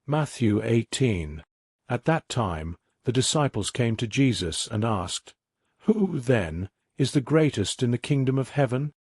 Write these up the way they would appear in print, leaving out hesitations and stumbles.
Matthew 18. At that time, the disciples came to Jesus and asked, "Who, then, is the greatest in the kingdom of heaven?"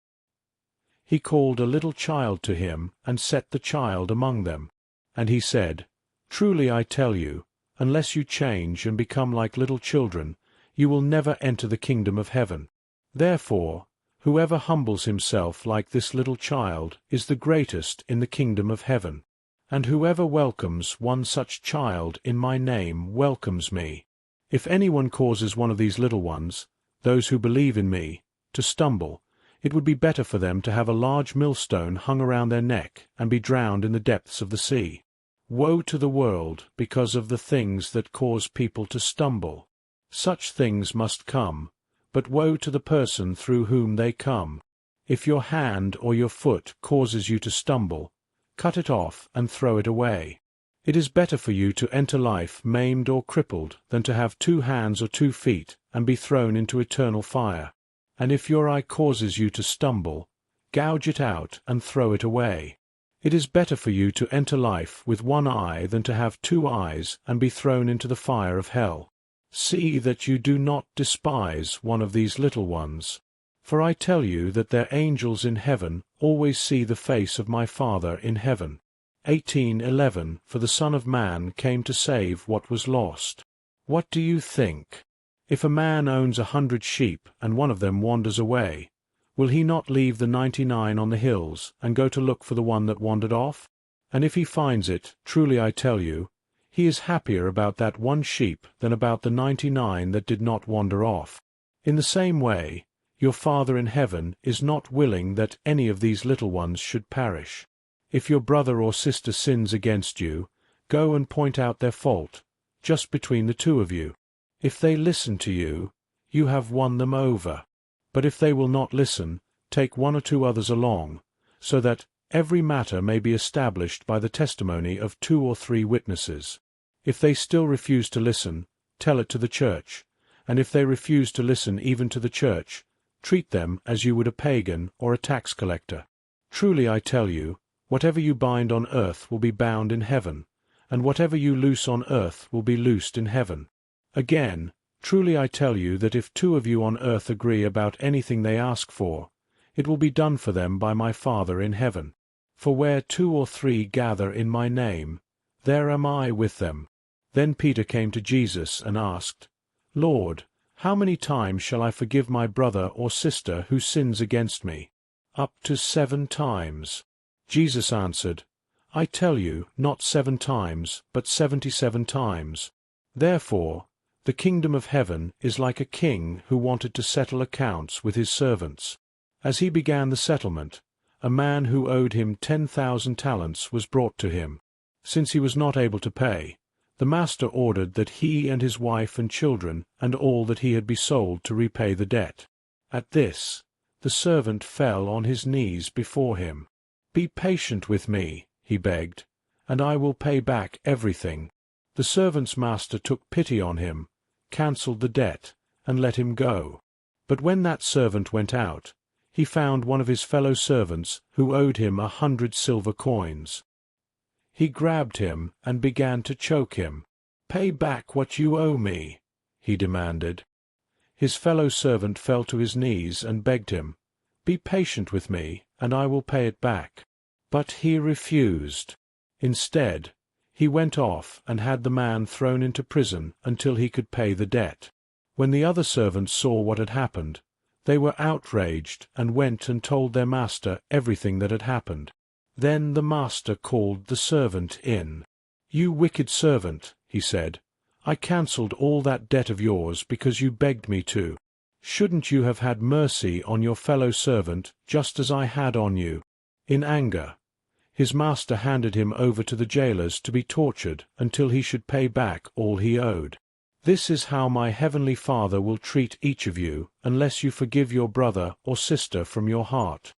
He called a little child to him and set the child among them. And he said, "Truly I tell you, unless you change and become like little children, you will never enter the kingdom of heaven. Therefore, whoever humbles himself like this little child is the greatest in the kingdom of heaven. And whoever welcomes one such child in my name welcomes me. If anyone causes one of these little ones, those who believe in me, to stumble, it would be better for them to have a large millstone hung around their neck and be drowned in the depths of the sea. Woe to the world because of the things that cause people to stumble. Such things must come, but woe to the person through whom they come. If your hand or your foot causes you to stumble, cut it off and throw it away. It is better for you to enter life maimed or crippled than to have 2 hands or 2 feet and be thrown into eternal fire. And if your eye causes you to stumble, gouge it out and throw it away. It is better for you to enter life with 1 eye than to have 2 eyes and be thrown into the fire of hell. See that you do not despise one of these little ones. For I tell you that their angels in heaven always see the face of my Father in heaven. 18:11 For the Son of Man came to save what was lost. What do you think? If a man owns 100 sheep and one of them wanders away, will he not leave the 99 on the hills and go to look for the one that wandered off? And if he finds it, truly I tell you, he is happier about that one sheep than about the 99 that did not wander off. In the same way, your Father in heaven is not willing that any of these little ones should perish. If your brother or sister sins against you, go and point out their fault, just between the 2 of you. If they listen to you, you have won them over. But if they will not listen, take 1 or 2 others along, so that every matter may be established by the testimony of 2 or 3 witnesses. If they still refuse to listen, tell it to the church, and if they refuse to listen even to the church, treat them as you would a pagan or a tax collector. Truly I tell you, whatever you bind on earth will be bound in heaven, and whatever you loose on earth will be loosed in heaven. Again, truly I tell you that if 2 of you on earth agree about anything they ask for, it will be done for them by my Father in heaven. For where 2 or 3 gather in my name, there am I with them. Then Peter came to Jesus and asked, "Lord, how many times shall I forgive my brother or sister who sins against me? Up to 7 times. Jesus answered, I tell you, not 7 times, but 77 times. Therefore, the kingdom of heaven is like a king who wanted to settle accounts with his servants. As he began the settlement, a man who owed him 10,000 talents was brought to him. Since he was not able to pay, the master ordered that he and his wife and children and all that he had be sold to repay the debt. At this, the servant fell on his knees before him. Be patient with me, he begged, and I will pay back everything. The servant's master took pity on him, cancelled the debt, and let him go. But when that servant went out, he found one of his fellow servants who owed him 100 silver coins. He grabbed him and began to choke him. Pay back what you owe me, he demanded. His fellow servant fell to his knees and begged him, Be patient with me, and I will pay it back. But he refused. Instead, he went off and had the man thrown into prison until he could pay the debt. When the other servants saw what had happened, they were outraged and went and told their master everything that had happened. Then the master called the servant in. You wicked servant, he said, I cancelled all that debt of yours because you begged me to. Shouldn't you have had mercy on your fellow servant just as I had on you? In anger, his master handed him over to the jailers to be tortured until he should pay back all he owed. This is how my heavenly Father will treat each of you unless you forgive your brother or sister from your heart.